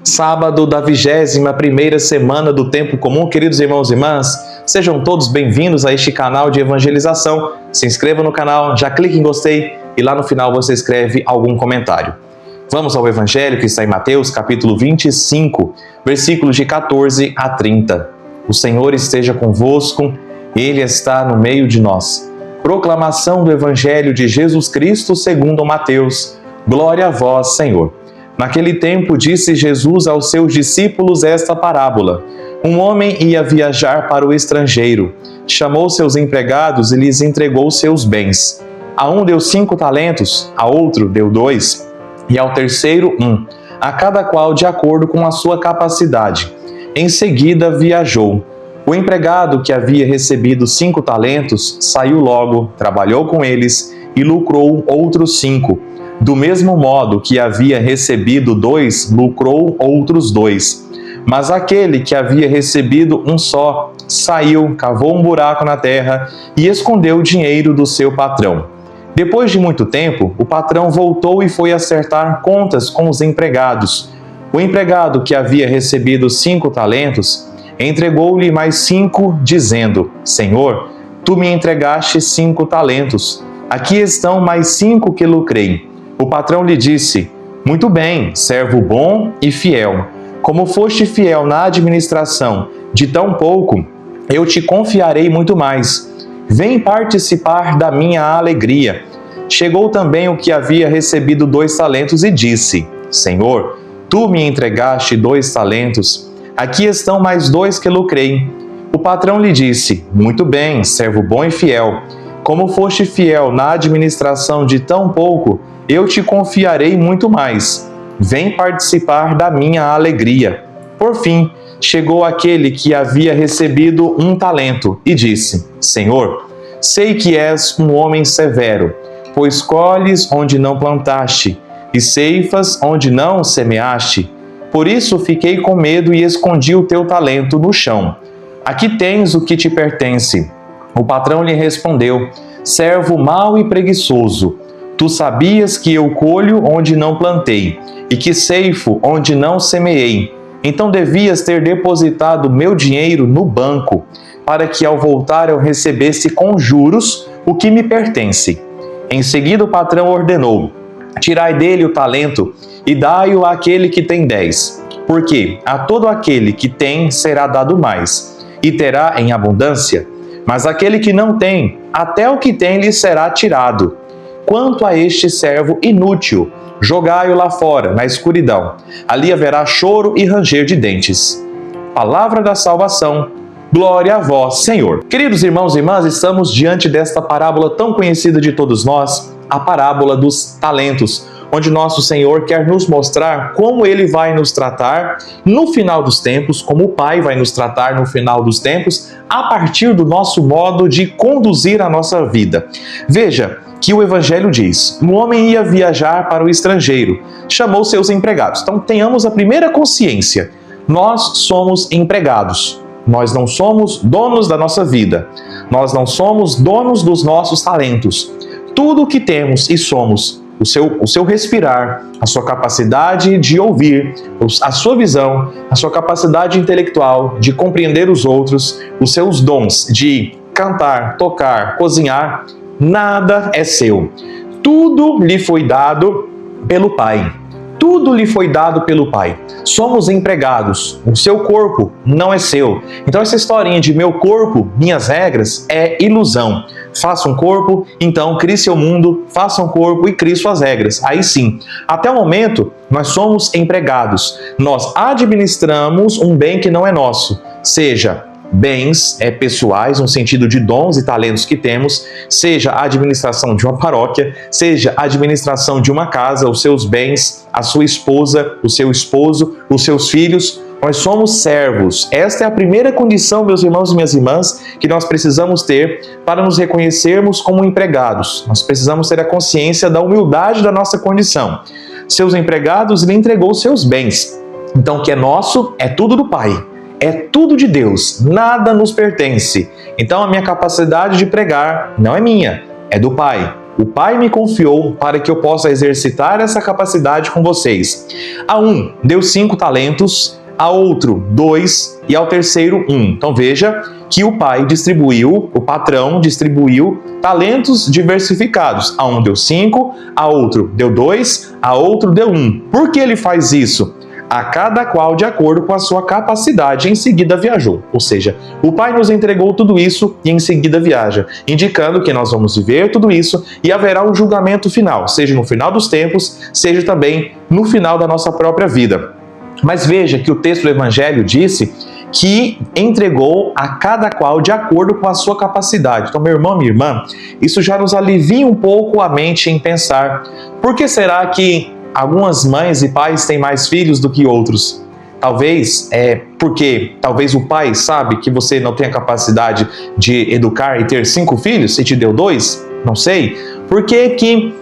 Sábado da 21ª semana do Tempo Comum. Queridos irmãos e irmãs, sejam todos bem-vindos a este canal de evangelização. Se inscreva no canal, já clique em gostei e lá no final você escreve algum comentário. Vamos ao Evangelho que está em Mateus, capítulo 25, versículos de 14 a 30. O Senhor esteja convosco, Ele está no meio de nós. Proclamação do Evangelho de Jesus Cristo segundo Mateus. Glória a vós, Senhor. Naquele tempo disse Jesus aos seus discípulos esta parábola. Um homem ia viajar para o estrangeiro. Chamou seus empregados e lhes entregou seus bens. A um deu 5 talentos, a outro deu 2, e ao terceiro 1, a cada qual de acordo com a sua capacidade. Em seguida viajou. O empregado que havia recebido 5 talentos saiu logo, trabalhou com eles e lucrou outros 5. Do mesmo modo que havia recebido 2, lucrou outros 2. Mas aquele que havia recebido um só, saiu, cavou um buraco na terra e escondeu o dinheiro do seu patrão. Depois de muito tempo, o patrão voltou e foi acertar contas com os empregados. O empregado que havia recebido 5 talentos, entregou-lhe mais 5, dizendo: Senhor, tu me entregaste 5 talentos. Aqui estão mais 5 que lucrei. O patrão lhe disse: Muito bem, servo bom e fiel. Como foste fiel na administração de tão pouco, eu te confiarei muito mais. Vem participar da minha alegria. Chegou também o que havia recebido 2 talentos e disse: Senhor, tu me entregaste 2 talentos. Aqui estão mais 2 que lucrei. O patrão lhe disse: Muito bem, servo bom e fiel. Como foste fiel na administração de tão pouco, eu te confiarei muito mais. Vem participar da minha alegria. Por fim, chegou aquele que havia recebido 1 talento e disse: Senhor, sei que és um homem severo, pois colhes onde não plantaste e ceifas onde não semeaste. Por isso fiquei com medo e escondi o teu talento no chão. Aqui tens o que te pertence. O patrão lhe respondeu: Servo mau e preguiçoso, tu sabias que eu colho onde não plantei e que ceifo onde não semeei. Então devias ter depositado meu dinheiro no banco, para que ao voltar eu recebesse com juros o que me pertence. Em seguida o patrão ordenou: Tirai dele o talento e dai-o àquele que tem 10, porque a todo aquele que tem será dado mais, e terá em abundância, mas aquele que não tem, até o que tem lhe será tirado. Quanto a este servo inútil, jogai-o lá fora, na escuridão. Ali haverá choro e ranger de dentes. Palavra da salvação. Glória a vós, Senhor. Queridos irmãos e irmãs, estamos diante desta parábola tão conhecida de todos nós, a parábola dos talentos, onde nosso Senhor quer nos mostrar como Ele vai nos tratar no final dos tempos, como o Pai vai nos tratar no final dos tempos, a partir do nosso modo de conduzir a nossa vida. Veja que o Evangelho diz: um homem ia viajar para o estrangeiro, chamou seus empregados. Então tenhamos a primeira consciência: nós somos empregados. Nós não somos donos da nossa vida. Nós não somos donos dos nossos talentos. Tudo o que temos e somos, o seu respirar, a sua capacidade de ouvir, a sua visão, a sua capacidade intelectual de compreender os outros, os seus dons de cantar, tocar, cozinhar, nada é seu. Tudo lhe foi dado pelo Pai. Tudo lhe foi dado pelo Pai. Somos empregados. O seu corpo não é seu. Então essa historinha de meu corpo, minhas regras, é ilusão. Faça um corpo, então crie seu mundo, faça um corpo e crie suas regras. Aí sim, até o momento, nós somos empregados. Nós administramos um bem que não é nosso. Seja bens pessoais, no sentido de dons e talentos que temos, seja a administração de uma paróquia, seja a administração de uma casa, os seus bens, a sua esposa, o seu esposo, os seus filhos. Nós somos servos. Esta é a primeira condição, meus irmãos e minhas irmãs, que nós precisamos ter para nos reconhecermos como empregados. Nós precisamos ter a consciência da humildade da nossa condição. Seus empregados lhe entregou seus bens. Então o que é nosso é tudo do Pai. É tudo de Deus, nada nos pertence. Então a minha capacidade de pregar não é minha, é do Pai. o Pai me confiou para que eu possa exercitar essa capacidade com vocês. A um deu 5 talentos, a outro 2 e ao terceiro 1. Então veja que o patrão distribuiu talentos diversificados. A um deu 5, a outro deu 2, a outro deu 1. Por que ele faz isso? A cada qual de acordo com a sua capacidade, em seguida viajou. Ou seja, o Pai nos entregou tudo isso e em seguida viaja, indicando que nós vamos viver tudo isso e haverá um julgamento final, seja no final dos tempos, seja também no final da nossa própria vida. Mas veja que o texto do Evangelho disse que entregou a cada qual de acordo com a sua capacidade. Então, meu irmão, minha irmã, isso já nos alivia um pouco a mente em pensar: por que será que algumas mães e pais têm mais filhos do que outros? Talvez porque o pai sabe que você não tem a capacidade de educar e ter 5 filhos e te deu 2? Não sei. Por que que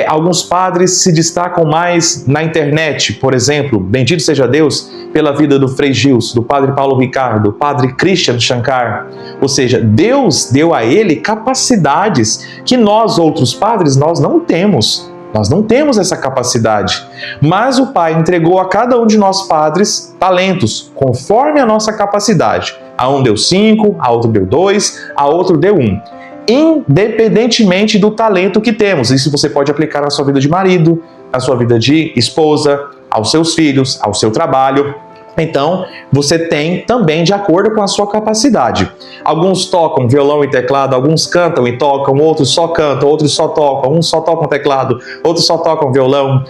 alguns padres se destacam mais na internet, por exemplo? Bendito seja Deus pela vida do Frei Gilson, do Padre Paulo Ricardo, do Padre Christian Shankar. Ou seja, Deus deu a ele capacidades que nós, outros padres, nós não temos. Nós não temos essa capacidade, mas o Pai entregou a cada um de nós padres talentos, conforme a nossa capacidade. A um deu 5, a outro deu 2, a outro deu 1. Independentemente do talento que temos. Isso você pode aplicar na sua vida de marido, na sua vida de esposa, aos seus filhos, ao seu trabalho. Então, você tem também de acordo com a sua capacidade. Alguns tocam violão e teclado, alguns cantam e tocam, outros só cantam, outros só tocam, uns só tocam teclado, outros só tocam violão.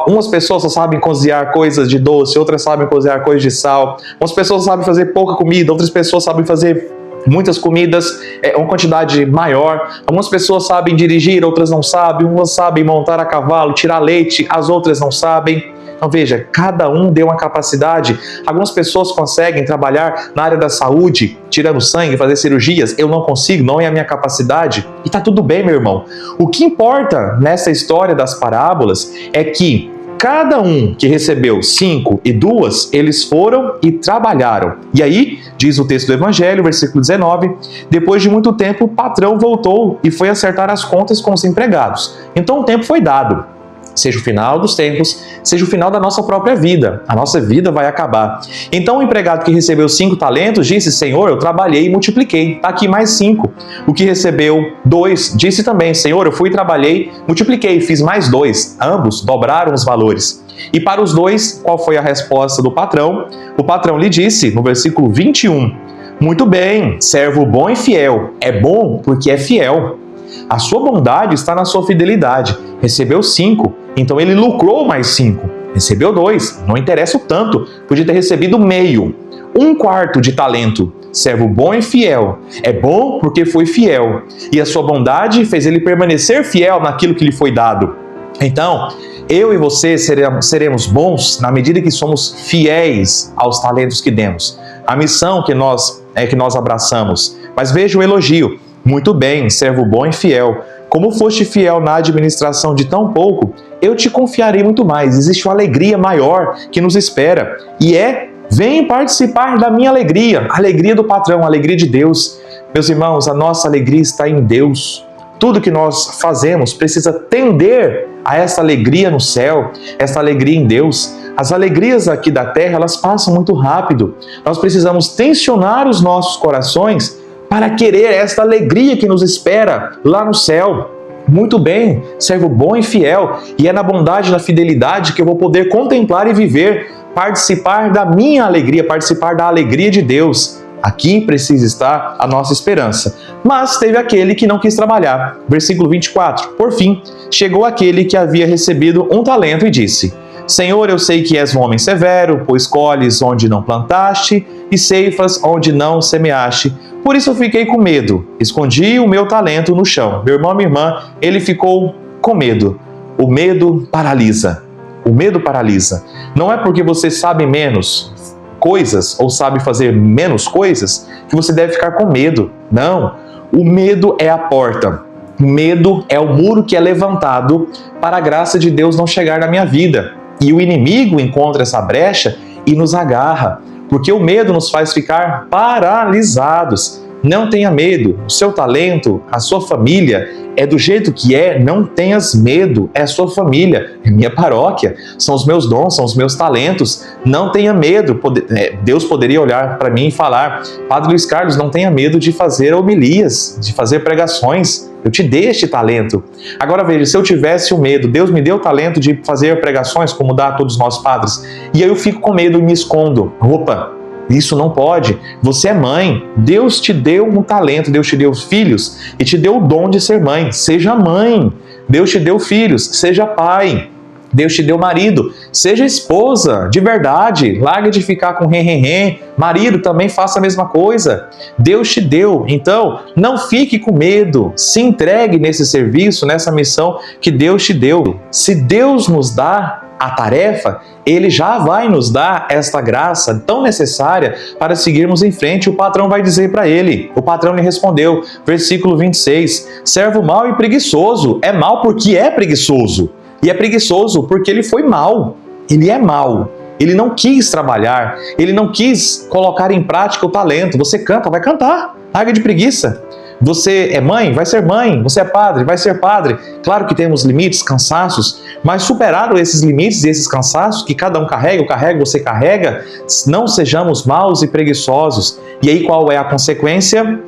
Umas pessoas só sabem cozinhar coisas de doce, outras sabem cozinhar coisas de sal. Umas pessoas sabem fazer pouca comida, outras pessoas sabem fazer muitas comidas, uma quantidade maior. Algumas pessoas sabem dirigir, outras não sabem. Umas sabem montar a cavalo, tirar leite, as outras não sabem. Então veja, cada um deu uma capacidade. Algumas pessoas conseguem trabalhar na área da saúde, tirando sangue, fazer cirurgias. Eu não consigo, não é a minha capacidade. E tá tudo bem, meu irmão. O que importa nessa história das parábolas é que cada um que recebeu 5 e 2, eles foram e trabalharam. E aí, diz o texto do Evangelho, versículo 19, depois de muito tempo, o patrão voltou e foi acertar as contas com os empregados. Então o tempo foi dado. Seja o final dos tempos, seja o final da nossa própria vida. A nossa vida vai acabar. Então o empregado que recebeu 5 talentos disse: Senhor, eu trabalhei e multipliquei. Está aqui mais 5. O que recebeu 2 disse também: Senhor, eu fui e trabalhei, multipliquei, fiz mais 2. Ambos dobraram os valores. E para os 2, qual foi a resposta do patrão? O patrão lhe disse, no versículo 21, muito bem, servo bom e fiel. É bom porque é fiel. A sua bondade está na sua fidelidade. Recebeu 5, então ele lucrou mais 5. Recebeu 2, não interessa o tanto, podia ter recebido meio. 1/4 de talento. Servo bom e fiel. É bom porque foi fiel. E a sua bondade fez ele permanecer fiel naquilo que lhe foi dado. Então, eu e você seremos bons na medida que somos fiéis aos talentos que demos. A missão que nós abraçamos. Mas veja o elogio. Muito bem, servo bom e fiel. Como foste fiel na administração de tão pouco, eu te confiarei muito mais. Existe uma alegria maior que nos espera. E vem participar da minha alegria. A alegria do patrão, a alegria de Deus. Meus irmãos, a nossa alegria está em Deus. Tudo que nós fazemos precisa tender a essa alegria no céu, essa alegria em Deus. As alegrias aqui da terra, elas passam muito rápido. Nós precisamos tensionar os nossos corações para querer esta alegria que nos espera lá no céu. Muito bem, servo bom e fiel, e é na bondade e na fidelidade que eu vou poder contemplar e viver, participar da minha alegria, participar da alegria de Deus. Aqui precisa estar a nossa esperança. Mas teve aquele que não quis trabalhar. Versículo 24. Por fim, chegou aquele que havia recebido 1 talento e disse: Senhor, eu sei que és um homem severo, pois colhes onde não plantaste e ceifas onde não semeaste. Por isso eu fiquei com medo, escondi o meu talento no chão. Meu irmão, minha irmã, ele ficou com medo. O medo paralisa. O medo paralisa. Não é porque você sabe menos coisas ou sabe fazer menos coisas que você deve ficar com medo. Não. O medo é a porta. O medo é o muro que é levantado para a graça de Deus não chegar na minha vida. E o inimigo encontra essa brecha e nos agarra, porque o medo nos faz ficar paralisados. não tenha medo. O seu talento, a sua família é do jeito que é, não tenhas medo. É a sua família, é minha paróquia, são os meus dons, são os meus talentos. Não tenha medo. Deus poderia olhar para mim e falar: Padre Luiz Carlos, não tenha medo de fazer homilias, de fazer pregações. Eu te dei este talento. Agora veja, se eu tivesse o medo, Deus me deu o talento de fazer pregações, como dá a todos nós padres, e aí eu fico com medo e me escondo. Opa! Isso não pode. Você é mãe. Deus te deu um talento, Deus te deu filhos e te deu o dom de ser mãe. Seja mãe. Deus te deu filhos, seja pai. Deus te deu marido, seja esposa, de verdade. Larga de ficar com rem. Marido, também faça a mesma coisa. Deus te deu, então não fique com medo. Se entregue nesse serviço, nessa missão que Deus te deu. Se Deus nos dá a tarefa, Ele já vai nos dar esta graça tão necessária para seguirmos em frente. O patrão vai dizer para ele, o patrão lhe respondeu, versículo 26, servo mau e preguiçoso. É mau porque é preguiçoso. E é preguiçoso porque ele foi mau. Ele é mau. Ele não quis trabalhar. Ele não quis colocar em prática o talento. Você canta, vai cantar. Larga de preguiça. Você é mãe? Vai ser mãe. Você é padre? Vai ser padre. Claro que temos limites, cansaços, mas superado esses limites e esses cansaços que cada um carrega, eu carrego, você carrega, não sejamos maus e preguiçosos. E aí qual é a consequência?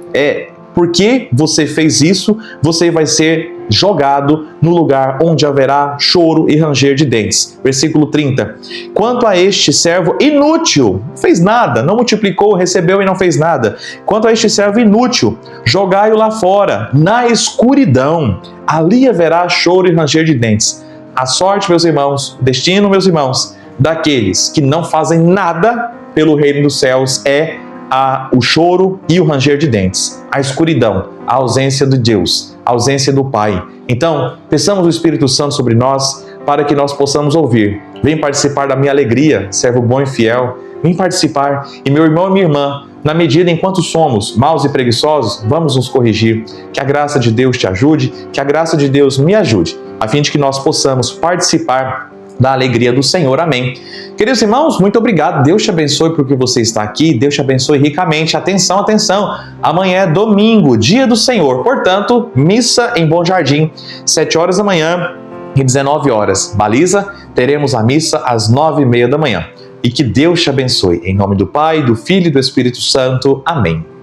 Porque você fez isso, você vai ser jogado no lugar onde haverá choro e ranger de dentes. Versículo 30. Quanto a este servo inútil, não fez nada, não multiplicou, recebeu e não fez nada. Quanto a este servo inútil, jogai-o lá fora, na escuridão. Ali haverá choro e ranger de dentes. A sorte, meus irmãos, o destino, meus irmãos, daqueles que não fazem nada pelo reino dos céus é o choro e o ranger de dentes, a escuridão, a ausência de Deus, a ausência do Pai. Então, peçamos o Espírito Santo sobre nós para que nós possamos ouvir. Vem participar da minha alegria, servo bom e fiel. Vem participar. E meu irmão e minha irmã, na medida enquanto somos maus e preguiçosos, vamos nos corrigir. Que a graça de Deus te ajude, que a graça de Deus me ajude, a fim de que nós possamos participar da alegria do Senhor. Amém. Queridos irmãos, muito obrigado. Deus te abençoe porque você está aqui. Deus te abençoe ricamente. Atenção, atenção. Amanhã é domingo, dia do Senhor. Portanto, missa em Bom Jardim, 7 horas da manhã e 19 horas. Baliza, teremos a missa às 9h30 da manhã. E que Deus te abençoe. Em nome do Pai, do Filho e do Espírito Santo. Amém.